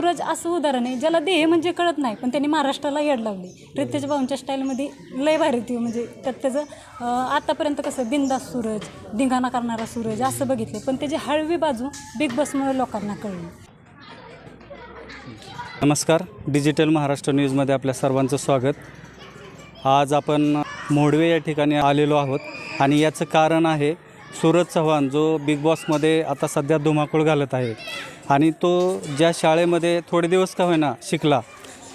सूरज असं उदाहरण आहे ज्याला ध्येय म्हणजे कळत नाही, पण त्यांनी महाराष्ट्राला येड लावली. रितेश भाऊंच्या स्टाईलमध्ये लय भारी ती, म्हणजे त्यात त्याचं आतापर्यंत कसं बिंदास सूरज, धिंगाणा करणारा सूरज असं बघितलं, पण त्याची हळवी बाजू बिग बॉसमुळे लोकांना कळली. नमस्कार, डिजिटल महाराष्ट्र न्यूजमध्ये आपल्या सर्वांचं स्वागत. आज आपण मोडवे या ठिकाणी आलेलो आहोत आणि याचं कारण आहे सूरज चव्हाण, जो बिग बॉसमध्ये आता सध्या धुमाकूळ घालत आहे आणि तो ज्या शाळेमध्ये थोडे दिवस का होईना शिकला,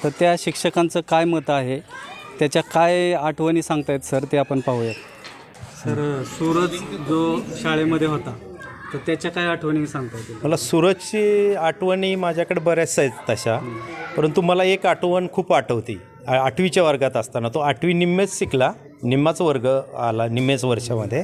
तर त्या शिक्षकांचं काय मत आहे, त्याच्या काय आठवणी सांगतायत सर, ते आपण पाहूया. सर, सूरज जो शाळेमध्ये होता तर त्याच्या काय आठवणी सांगता येतील? मला सूरजची आठवणी माझ्याकडे बऱ्याचशा आहेत तशा, परंतु मला एक आठवण खूप आठवते. 8वीच्या वर्गात असताना तो 8वी निम्मेच शिकला, निम्माच वर्ग आला निम्मेच वर्षामध्ये.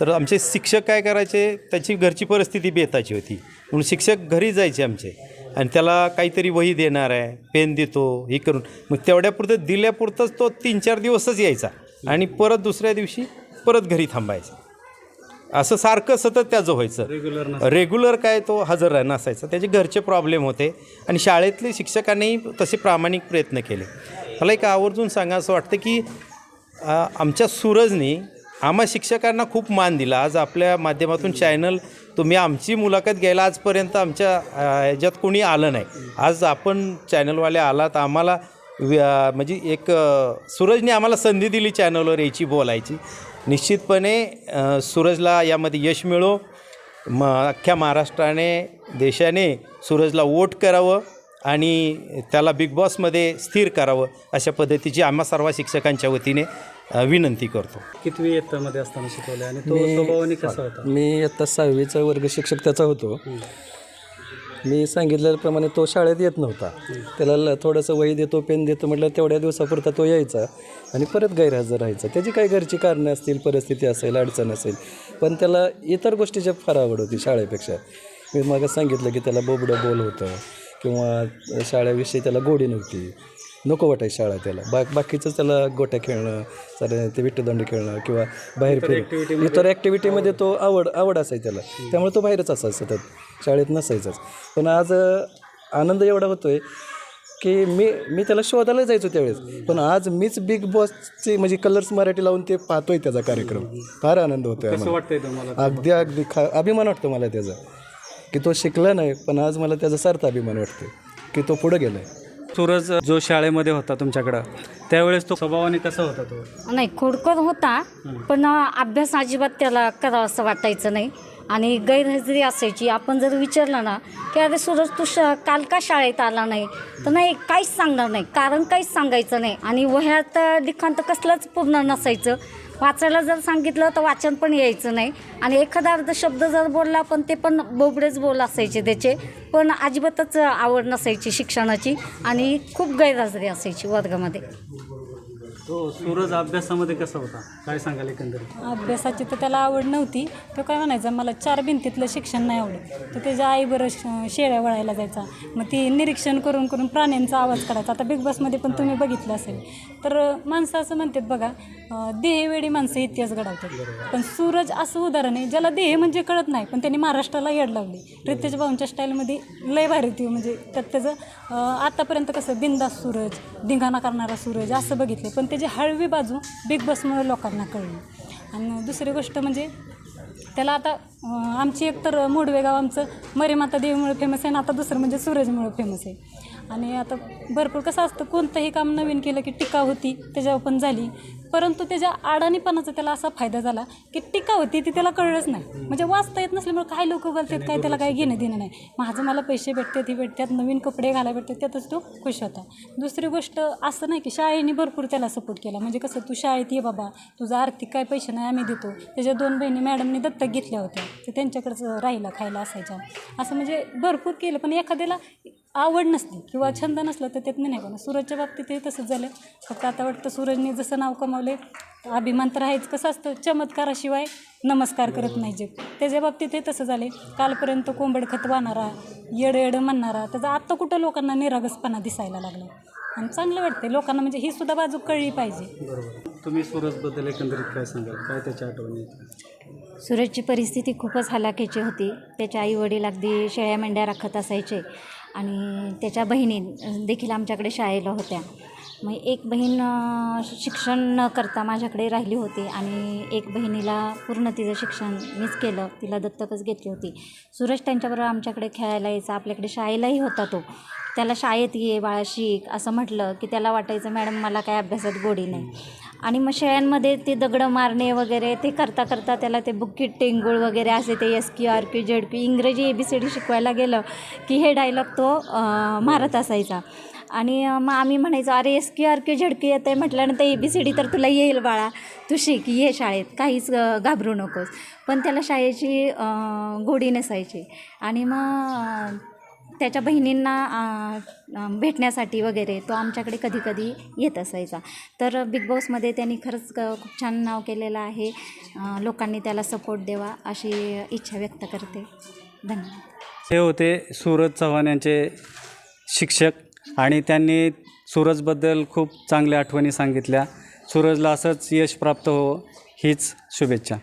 तर आमचे शिक्षक काय करायचे, त्याची घरची परिस्थिती बेताची होती म्हणून शिक्षक घरी जायचे आमचे आणि त्याला काहीतरी वही देणार आहे, पेन देतो हे करून, मग तेवढ्यापुरतं दिल्यापुरतंच तो 3-4 दिवसच यायचा आणि परत दुसऱ्या दिवशी परत घरी थांबायचा. असं सारखं सतत त्याचं व्हायचं. रेग्युलर काय तो हजर नसायचा. त्याचे घरचे प्रॉब्लेम होते आणि शाळेतले शिक्षकांनीही तसे प्रामाणिक प्रयत्न केले. मला एक आवर्जून सांगायचं वाटतं की आमच्या सूरजनी आम्हा शिक्षकांना खूप मान दिला. आज आपल्या माध्यमातून चॅनल, तुम्ही आमची मुलाखत घ्यायला आजपर्यंत आमच्या ह्याच्यात कोणी आलं नाही. आज आपण चॅनलवाले आलात, आम्हाला म्हणजे एक सूरजने आम्हाला संधी दिली चॅनलवर यायची, बोलायची. निश्चितपणे सूरजला यामध्ये यश मिळो. अख्ख्या महाराष्ट्राने, देशाने सूरजला वोट करावं आणि त्याला बिग बॉसमध्ये स्थिर करावं, अशा पद्धतीची आम्हा सर्व शिक्षकांच्या वतीने विनंती करतो. कितवी इयत्तेमध्ये असताना शिकवलं आणि तो स्वभावाने कसा होता? मी इयत्ता 6वीचा वर्ग शिक्षक त्याचा होतो. मी सांगितल्याप्रमाणे तो शाळेत येत नव्हता. त्याला थोडंसं वही देतो, पेन देतो म्हटलं, तेवढ्या दिवसापुरता तो यायचा आणि परत गैरहजर राहायचा. त्याची काही घरची कारणं असतील, परिस्थिती असेल, अडचण असेल, पण त्याला इतर गोष्टीची फार आवड होती शाळेपेक्षा. मी मग सांगितलं की त्याला बोबडं बोल होतं किंवा शाळेविषयी त्याला गोडी नव्हती, नको वाटायची शाळा त्याला. बाकीचंच त्याला गोट्या खेळणं, सारे ते विट्टीदांडू खेळणं किंवा बाहेर फिरणं, इतर ॲक्टिव्हिटीमध्ये तो आवड असायची त्याला. त्यामुळे तो बाहेरच असायचा, सतत शाळेत नसायचाच. पण आज आनंद एवढा होतो आहे की मी त्याला शोधायला जायचो त्यावेळेस, पण आज मीच बिग बॉसचे म्हणजे कलर्स मराठी लावून ते पाहतोय त्याचा कार्यक्रम. फार आनंद होतो आहे. कसं वाटतंय तुम्हाला? अगदी अभिमान वाटतो मला त्याचा, की तो शिकला नाही, पण आज मला त्याचा सार्थ अभिमान वाटतो की तो पुढं गेला आहे. सूरज जो शाळेमध्ये होता तुमच्याकडं, त्यावेळेस तो स्वभावाने कसा होता? तो नाही, खोडकर होता, पण अभ्यास अजिबात त्याला करावं असं वाटायचं नाही आणि गैरहजेरी असायची. आपण जर विचारलं ना की अरे सूरज तू काल का शाळेत आला नाही, तर नाही, काहीच सांगणार नाही, कारण काहीच सांगायचं नाही. आणि वह्यात लिखाण तर कसलंच पूर्ण नसायचं. वाचायला जर सांगितलं तर वाचन पण यायचं नाही आणि एखादा अर्ध शब्द जर बोलला पण ते पण बोबडेच बोल असायचे त्याचे, पण अजिबातच आवड नसायची शिक्षणाची आणि खूप गैरहजेरी असायची वर्गामध्ये. तो सूरज अभ्यासामध्ये कसा होता, काय सांगाल एकंदरीत? अभ्यासाची तर त्याला आवड नव्हती. तो काय म्हणायचा, मला 4 भिंतीतलं शिक्षण नाही आवडत. तो त्याच्या आईबरोबर शेळ्या वळायला जायचा, मग ती निरीक्षण करून करून प्राण्यांचा आवाज काढायचा. आता बिग बॉसमध्ये पण तुम्ही बघितलं असेल. तर माणसं असं म्हणतात बघा, ध्येयवेळी माणसं इतिहास घडवतात, पण सूरज असं उदाहरण आहे ज्याला ध्येय म्हणजे कळत नाही, पण त्यांनी महाराष्ट्राला येड लावली. रितेश भाऊंच्या स्टाईलमध्ये लय भारी ती, म्हणजे त्यात त्याचं आतापर्यंत कसं बिंदास सूरज, धिंगाणा करणारा सूरज असं बघितलं, पण त्याची हळवी बाजू बिग बॉसमुळे लोकांना कळली. आणि दुसरी गोष्ट म्हणजे त्याला आता आमची एकतर मोडवे गाव आमचं मरीमाता देवीमुळे फेमस आहे आणि आता दुसरं म्हणजे सूरजमुळे फेमस आहे. आणि आता भरपूर कसं असतं, कोणतंही काम नवीन केलं की टीका होती, त्याच्यावर पण झाली, परंतु त्याच्या अडाणीपणाचा त्याला असा फायदा झाला की टीका होती ती त्याला कळलंच नाही. म्हणजे वाचता येत नसल्यामुळे काय लोक बोलतात, काय त्याला काय घेणं देणं नाही. माझं मला पैसे भेटतात, ही भेटतात, नवीन कपडे घालायला भेटतात, त्यातच तो खुश होता. दुसरी गोष्ट असं नाही की शाळेने भरपूर त्याला सपोर्ट केला. म्हणजे कसं, तू शाळेत ये बाबा, तुझा आर्थिक काय पैसे नाही आम्ही देतो. त्याच्या 2 बहिणी मॅडमनी दत्तक घेतल्या होत्या, ते त्यांच्याकडंच राहिला खायला असायच्या. असं म्हणजे भरपूर केलं, पण एखाद्याला आवड नसली किंवा छंद नसला तर त्यात नाही पण. सूरजच्या बाबतीत हे तसंच झालं. फक्त आता वाटतं सूरजने जसं नाव कमावले, अभिमान तर आहेच. कसं असतं, चमत्काराशिवाय नमस्कार करत नाही जग. त्याच्या बाबतीत हे तसं झाले. कालपर्यंत कोंबड खत वाहणारा, येडं म्हणणारा, त्याचा आत्ता कुठं लोकांना निरागसपणा दिसायला लागला आणि चांगलं वाटते लोकांना. म्हणजे ही सुद्धा बाजू कळली पाहिजे. बरोबर. तुम्ही सूरजबद्दल एकंदरीत काय सांगाल, काय त्याच्या आठवणी? सूरजची परिस्थिती खूपच हलाखीची होती. त्याचे आईवडील अगदी शेळ्या मेंढ्या राखत असायचे आणि त्याच्या बहिणी देखील आमच्याकडे शाळेला होत्या. मग एक बहीण शिक्षण न करता माझ्याकडे राहिली होती आणि एक बहिणीला पूर्ण तिचं शिक्षण मीच केलं, तिला दत्तकच घेतली होती. सूरज त्यांच्याबरोबर आमच्याकडे खेळायला यायचा, आपल्याकडे शाळेलाही होता तो. त्याला शाळेत ये बाळा शिक असं म्हटलं की त्याला वाटायचं मॅडम मला काय अभ्यासात गोडी नाही. आणि मग शेळ्यांमध्ये ते दगडं मारणे वगैरे ते करता करता त्याला ते बुक्कीट टेंगुळ वगैरे असे ते SQ RQ ZQ इंग्रजी ABCD शिकवायला गेलं की हे डायलॉग तो मारत असायचा. आणि मग आम्ही म्हणायचो अरे SQ RQ ZQ येतं आहे म्हटल्यानंतर ABCD तर तुला येईल बाळा, तू शिक, ये शाळेत, काहीच घाबरू नकोस. पण त्याला शाळेची गोडी नसायची. आणि मग त्याच्या बहिणींना भेटण्यासाठी वगैरे तो आमच्याकडे कधी कधी येत असायचा. तर बिग बॉसमध्ये त्यांनी खरंच खूप छान नाव केलेलं आहे. लोकांनी त्याला सपोर्ट द्यावा अशी इच्छा व्यक्त करते. धन्यवाद. हे होते सूरज चव्हाण यांचे शिक्षक आणि त्यांनी सूरजबद्दल खूप चांगल्या आठवणी सांगितल्या. सूरजला असंच यश प्राप्त हो हीच शुभेच्छा.